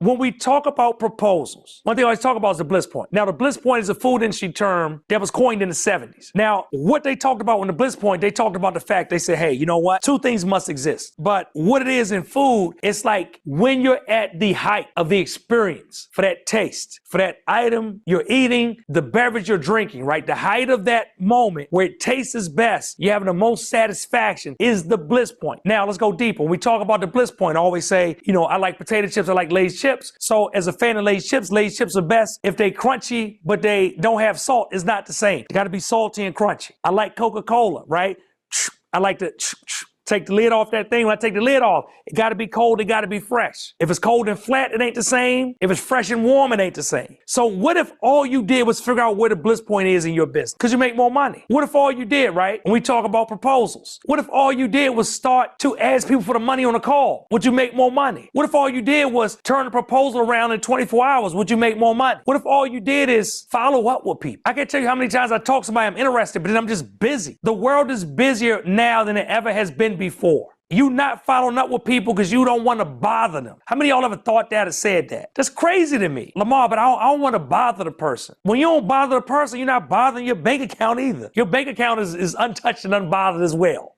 When we talk about proposals, one thing I always talk about is the bliss point. Now, the bliss point is a food industry term that was coined in the 70s. Now, what they talked about when the bliss point, they talked about the fact, they said, hey, you know what? Two things must exist. But what it is in food, it's like when you're at the height of the experience for that taste, for that item you're eating, the beverage you're drinking, right? The height of that moment where it tastes its best, you're having the most satisfaction is the bliss point. Now, let's go deeper. When we talk about the bliss point, I always say, you know, I like potato chips, I like Lay's chips. So as a fan of Lay's chips are best. If they crunchy, but they don't have salt, it's not the same. They gotta be salty and crunchy. I like Coca-Cola, right? I like to take the lid off that thing. When I take the lid off, it got to be cold, it got to be fresh. If it's cold and flat, it ain't the same. If it's fresh and warm, it ain't the same. So what if all you did was figure out where the bliss point is in your business? Because you make more money. What if all you did, right? When we talk about proposals, what if all you did was start to ask people for the money on a call? Would you make more money? What if all you did was turn the proposal around in 24 hours? Would you make more money? What if all you did is follow up with people? I can't tell you how many times I talk to somebody, I'm interested, but then I'm just busy. The world is busier now than it ever has been before. You not following up with people because you don't want to bother them. How many of y'all ever thought that or said that? That's crazy to me. Lamar, but I don't want to bother the person. When you don't bother the person, you're not bothering your bank account either. Your bank account is untouched and unbothered as well.